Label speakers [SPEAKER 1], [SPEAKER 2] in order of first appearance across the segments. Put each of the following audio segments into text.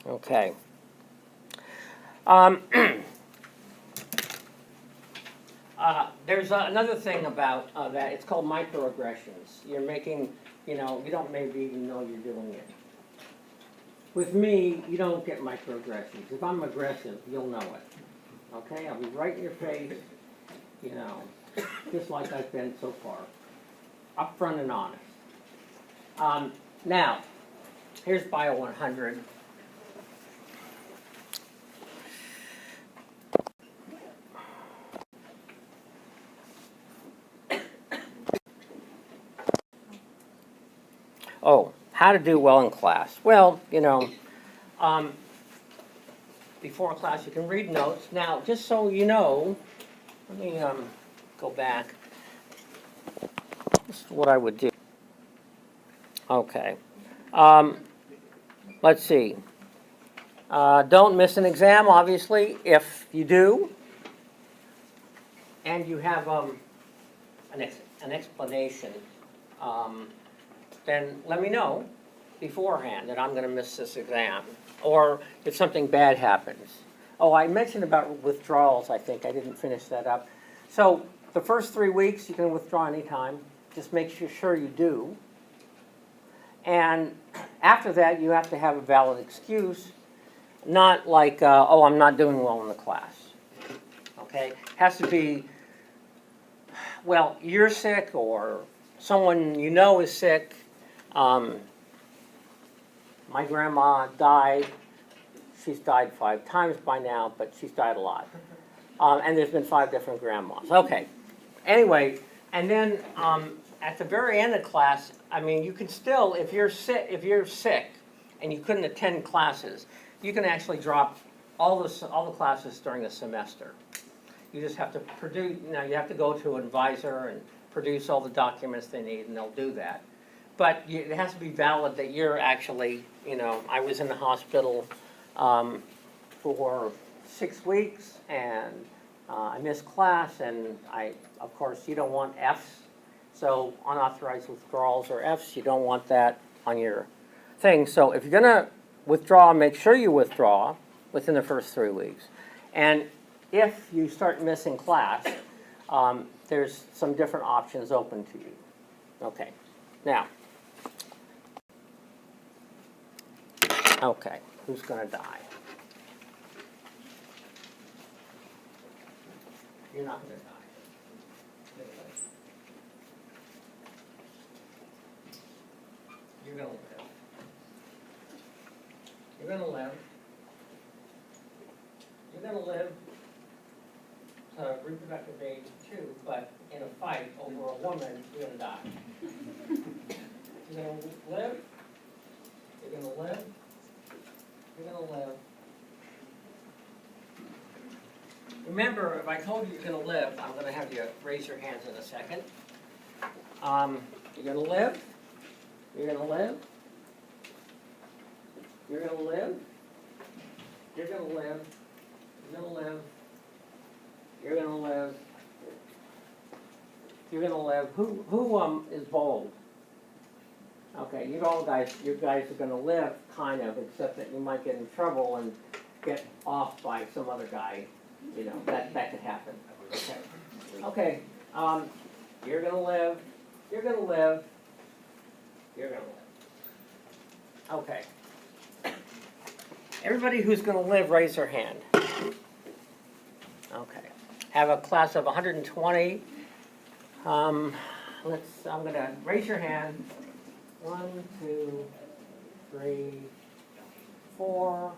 [SPEAKER 1] Okay. Um, there's another thing about that. It's called microaggressions. You're making, you don't maybe even know you're doing it. With me, you don't get microaggressions. If I'm aggressive, you'll know it. Okay? I'll be right in your face, just like I've been so far. Upfront and honest. Now, here's Bio 100. Oh, how to do well in class. Well, before class you can read notes. Now, just so you know, let me go back. This is what I would do. Okay. Let's see. Don't miss an exam, obviously. If you do, and you have an explanation, then let me know beforehand that I'm going to miss this exam, or if something bad happens. Oh, I mentioned about withdrawals, I think. I didn't finish that up. So the first 3 weeks, you can withdraw anytime. Just make sure you do. And after that, you have to have a valid excuse, not like, oh, I'm not doing well in the class. Okay? It has to be, well, you're sick or someone you know is sick. My grandma died. She's died 5 times by now, but she's died a lot. And there's been 5 different grandmas. Okay. Anyway, and then at the very end of class, I mean, you can still, if you're sick and you couldn't attend classes, you can actually drop all the classes during the semester. You just have to produce, you have to go to an advisor and produce all the documents they need, and they'll do that. But it has to be valid that you're actually, I was in the hospital for 6 weeks, and I missed class, and of course, you don't want Fs. So unauthorized withdrawals or Fs, you don't want that on your thing. So if you're going to withdraw, make sure you withdraw within the first 3 weeks. And if you start missing class, there's some different options open to you. Okay. Now, okay, who's going to die? You're not going to die. You're going to live. You're going to live. You're going to live to reproductive age 2, but in a fight over a woman, you're going to die. You're going to live. You're going to live. You're going to live. Remember, if I told you you're going to live, I'm going to have you raise your hands in a second. You're going to live. You're going to live. You're going to live. You're going to live. You're going to live. You're going to live. You're going to live. Who is bold? Okay, you guys are going to live, kind of, except that you might get in trouble and get off by some other guy. That could happen. Okay. You're going to live. You're going to live. You're going to live. Okay. Everybody who's going to live, raise their hand. Okay. Have a class of 120. I'm going to raise your hand. 1, 2, 3, 4,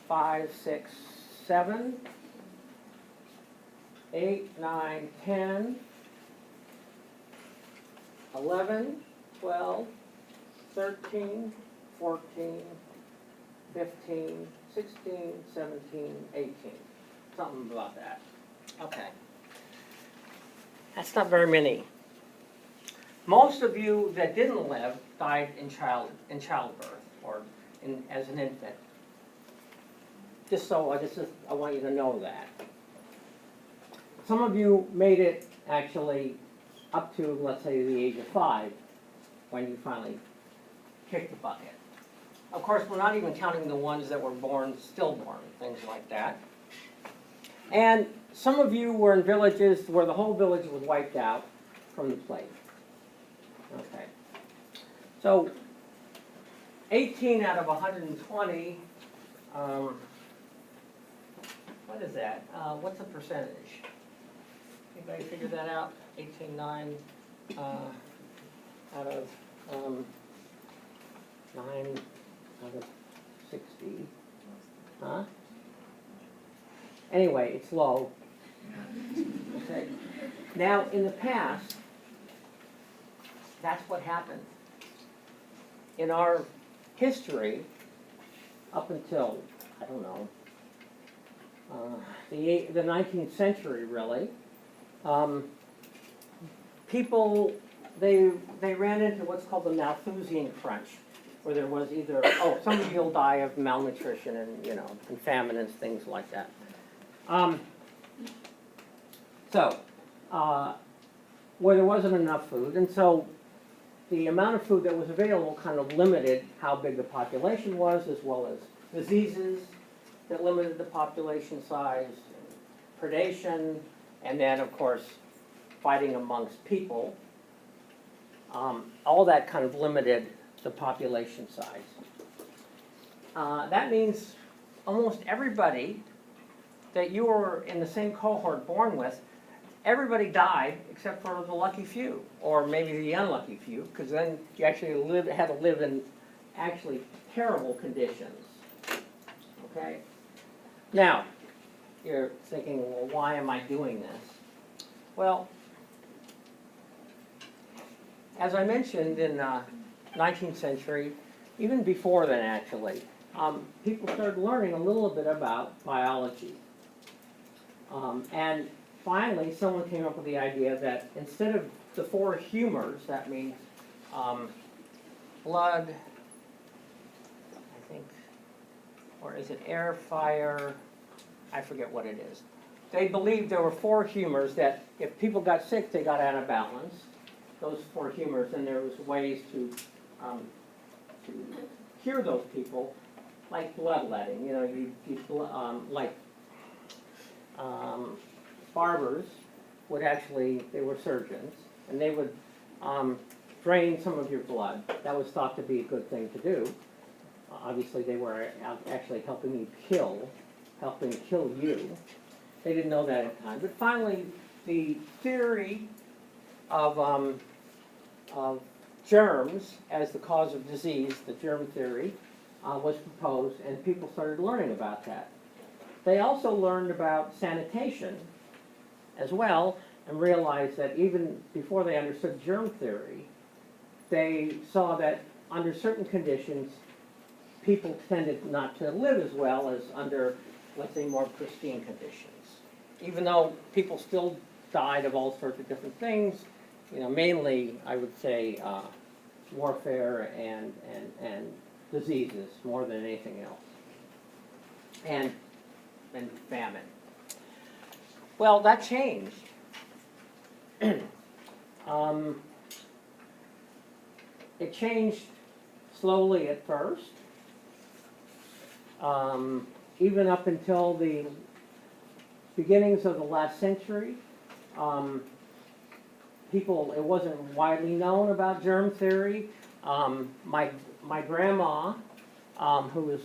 [SPEAKER 1] 5, 6, 7, 8, 9, 10, 11, 12, 13, 14, 15, 16, 17, 18. Something about that. Okay. That's not very many. Most of you that didn't live died in childbirth or as an infant. I want you to know that. Some of you made it actually up to, let's say, the age of 5 when you finally kicked the bucket. Of course, we're not even counting the ones that were born, stillborn, things like that. And some of you were in villages where the whole village was wiped out from the plague. Okay. So 18 out of 120, what is that? What's the percentage? Anybody figure that out? 18.9 out of 9 out of 60. Huh? Anyway, it's low. Okay. Now, in the past, that's what happened. In our history, up until, I don't know, the 19th century, really, people, they ran into what's called the Malthusian crunch, where there was either, some of you will die of malnutrition and, and famine and things like that. Where there wasn't enough food, and so the amount of food that was available kind of limited how big the population was, as well as diseases that limited the population size, predation, and then, of course, fighting amongst people. All that kind of limited the population size. That means almost everybody that you were in the same cohort born with, everybody died except for the lucky few, or maybe the unlucky few, because then you actually had to live in actually terrible conditions. Okay? Now, you're thinking, well, why am I doing this? Well, as I mentioned in 19th century, even before then actually, people started learning a little bit about biology. And finally, someone came up with the idea that instead of the 4 humors, that means blood, I think, or is it air, fire, I forget what it is. They believed there were 4 humors that if people got sick, they got out of balance, those 4 humors, and there was ways to cure those people, like bloodletting. Barbers would actually, they were surgeons, and they would drain some of your blood. That was thought to be a good thing to do. Obviously, they were actually helping you kill you. They didn't know that at the time. But finally, the theory of germs as the cause of disease, the germ theory, was proposed, and people started learning about that. They also learned about sanitation as well, and realized that even before they understood germ theory, they saw that under certain conditions, people tended not to live as well as under, let's say, more pristine conditions. Even though people still died of all sorts of different things, mainly, I would say, warfare and diseases more than anything else, and famine. Well, that changed. It changed slowly at first, even up until the beginnings of the last century. It wasn't widely known about germ theory. My grandma, who was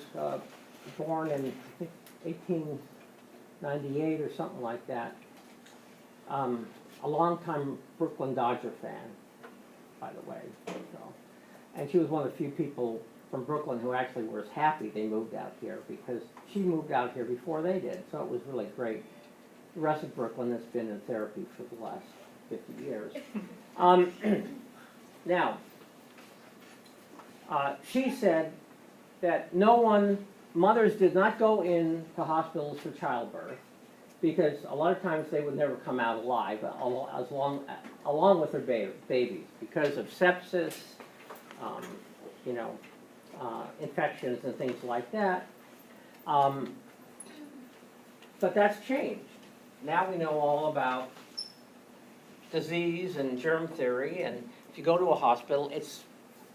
[SPEAKER 1] born in, I think, 1898 or something like that, a long-time Brooklyn Dodger fan, by the way. And she was one of the few people from Brooklyn who actually was happy they moved out here, because she moved out here before they did, so it was really great. The rest of Brooklyn has been in therapy for the last 50 years. Now, she said that mothers did not go into hospitals for childbirth, because a lot of times they would never come out alive, along with their babies, because of sepsis, infections and things like that. But that's changed. Now we know all about disease and germ theory, and if you go to a hospital, it's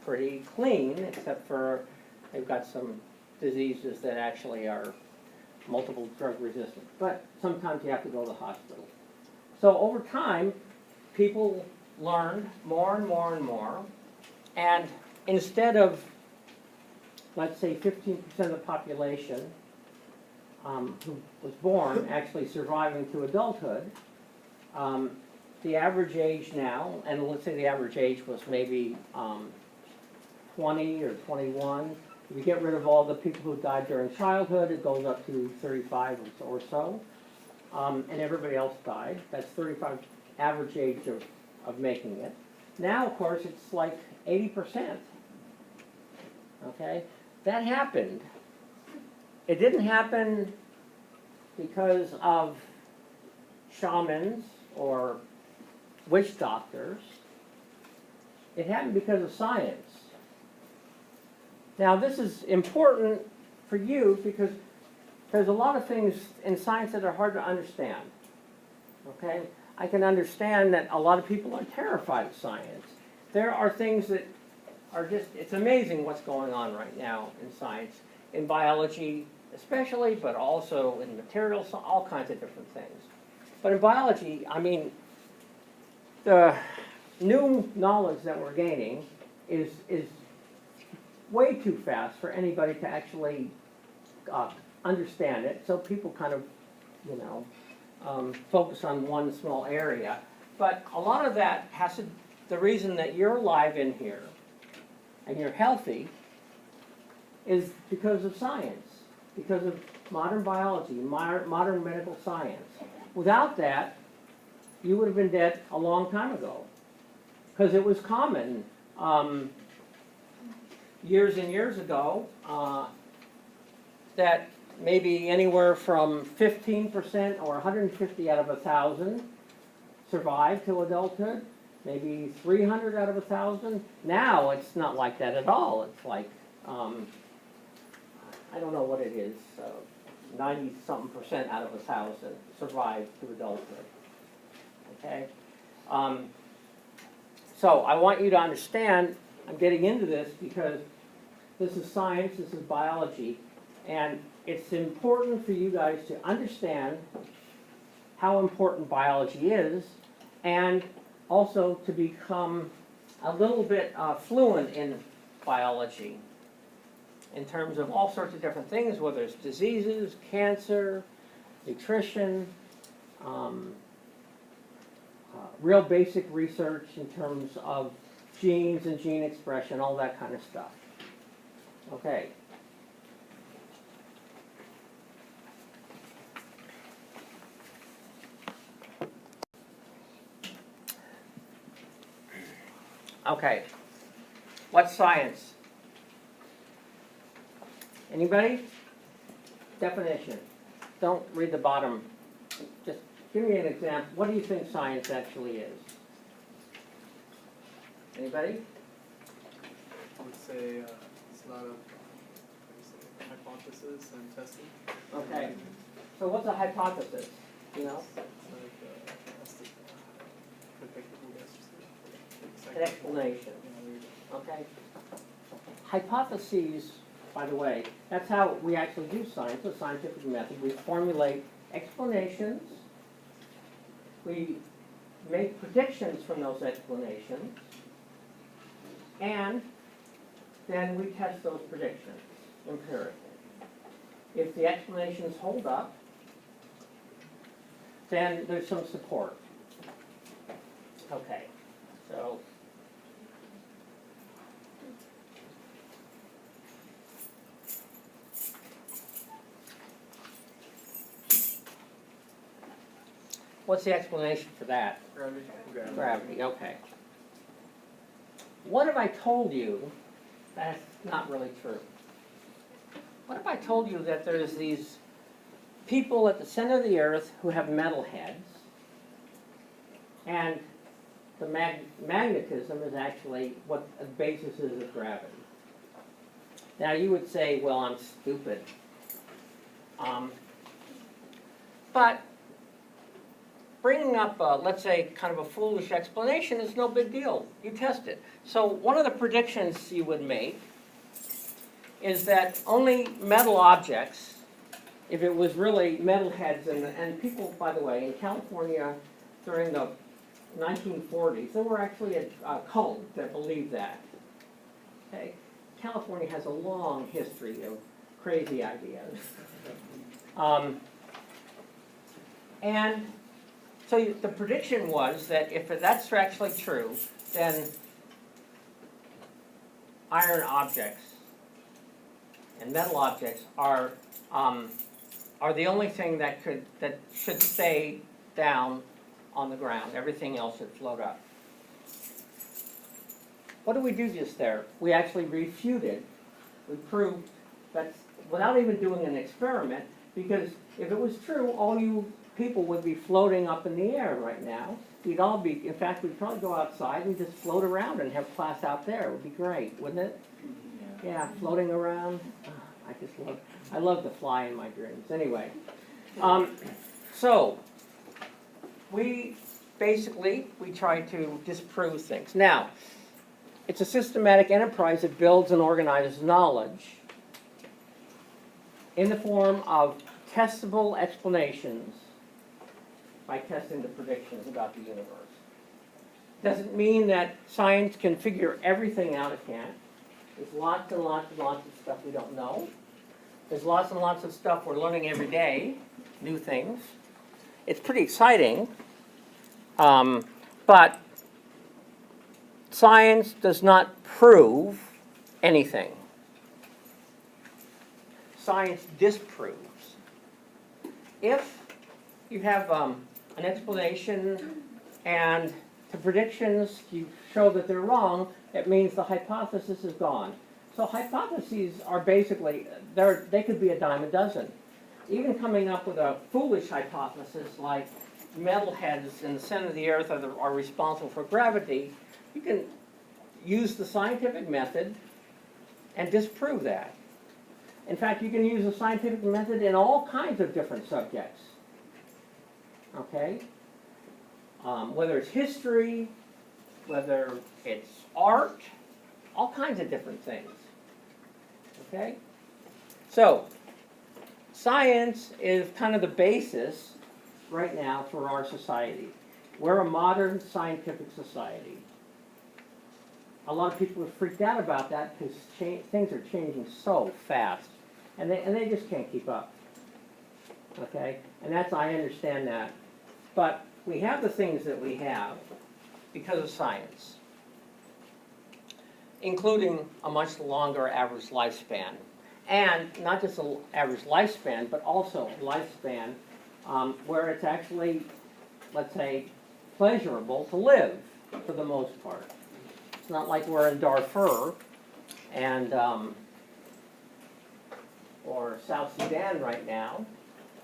[SPEAKER 1] pretty clean, except for They've got some diseases that actually are multiple drug resistant, but sometimes you have to go to the hospital. So over time, people learned more and more and more, and instead of, let's say, 15% of the population who was born actually surviving to adulthood, the average age now, and let's say the average age was maybe 20 or 21. If you get rid of all the people who died during childhood, it goes up to 35 or so. And everybody else died. That's 35 average age of making it. Now, of course, it's like 80%. Okay? That happened. It didn't happen because of shamans or witch doctors. It happened because of science. Now, this is important for you because there's a lot of things in science that are hard to understand. Okay? I can understand that a lot of people are terrified of science. There are things that are just, it's amazing what's going on right now in science, in biology especially, but also in materials, all kinds of different things. But in biology, I mean, the new knowledge that we're gaining is way too fast for anybody to actually understand it. So people kind of, you know, focus on one small area. But a lot of that has to, the reason that you're alive in here and you're healthy is because of science, because of modern biology, modern medical science. Without that, you would have been dead a long time ago, because it was common years and years ago that maybe anywhere from 15% or 150 out of 1,000 survived to adulthood, maybe 300 out of 1,000. Now it's not like that at all. It's like, I don't know what it is, 90-something% out of 1,000 survive to adulthood. Okay? So I want you to understand, I'm getting into this because this is science, this is biology, and it's important for you guys to understand how important biology is, and also to become a little bit fluent in biology in terms of all sorts of different things, whether it's diseases, cancer, nutrition, real basic research in terms of genes and gene expression, all that kind of stuff. Okay. Okay. What's science? Anybody? Definition. Don't read the bottom. Just give me an example. What do you think science actually is? Anybody?
[SPEAKER 2] I would say it's a lot of hypothesis and testing.
[SPEAKER 1] Okay. So what's a hypothesis? You know?
[SPEAKER 2] It's like predictable guess.
[SPEAKER 1] An explanation. Okay. Hypotheses, by the way, that's how we actually do science, the scientific method. We formulate explanations. We make predictions from those explanations. And then we test those predictions empirically. If the explanations hold up, then there's some support. Okay, so what's the explanation for that?
[SPEAKER 2] Gravity.
[SPEAKER 1] Gravity, okay. What if I told you that's not really true? What if I told you that there's these people at the center of the earth who have metal heads, and the magnetism is actually what the basis is of gravity? Now you would say, well, I'm stupid. But bringing up, let's say, kind of a foolish explanation is no big deal. You test it. So one of the predictions you would make is that only metal objects, if it was really metal heads, and people, by the way, in California during the 1940s, there were actually a cult that believed that. Okay? California has a long history of crazy ideas. And so the prediction was that if that's actually true, then iron objects and metal objects are the only thing that should stay down on the ground. Everything else should float up. What did we do just there? We actually refuted. We proved that without even doing an experiment, because if it was true, all you people would be floating up in the air right now. We'd all be, in fact, we'd probably go outside and just float around and have class out there. It would be great, wouldn't it? Yeah, floating around. Oh, I love to fly in my dreams. Anyway, so we try to disprove things. Now, it's a systematic enterprise that builds and organizes knowledge in the form of testable explanations by testing the predictions about the universe. Doesn't mean that science can figure everything out. It can't. There's lots and lots and lots of stuff we don't know. There's lots and lots of stuff we're learning every day, new things. It's pretty exciting, but science does not prove anything. Science disproves. If you have an explanation and the predictions you show that they're wrong, it means the hypothesis is gone. So hypotheses are basically, they could be a dime a dozen. Even coming up with a foolish hypothesis like metal heads in the center of the earth are responsible for gravity, you can use the scientific method and disprove that. In fact, you can use the scientific method in all kinds of different subjects. Okay? Whether it's history, whether it's art, all kinds of different things. Okay? So, science is kind of the basis right now for our society. We're a modern scientific society. A lot of people are freaked out about that because things are changing so fast, and they just can't keep up. Okay? And I understand that. But we have the things that we have because of science, including a much longer average lifespan. And not just an average lifespan, but also a lifespan where it's actually, let's say, pleasurable to live for the most part. It's not like we're in Darfur and or South Sudan right now,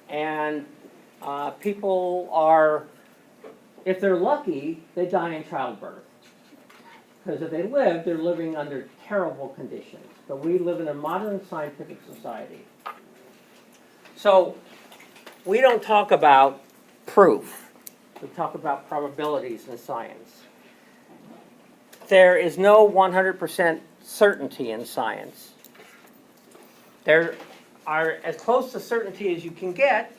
[SPEAKER 1] and people are, if they're lucky, they die in childbirth. Because if they live, they're living under terrible conditions. But we live in a modern scientific society. So we don't talk about proof. We talk about probabilities in science. There is no 100% certainty in science. There are as close to certainty as you can get,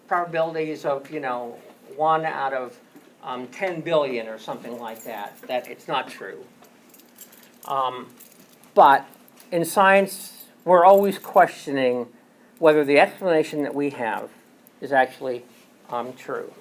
[SPEAKER 1] probabilities of, 1 out of 10 billion or something like that it's not true. But in science, we're always questioning whether the explanation that we have is actually true.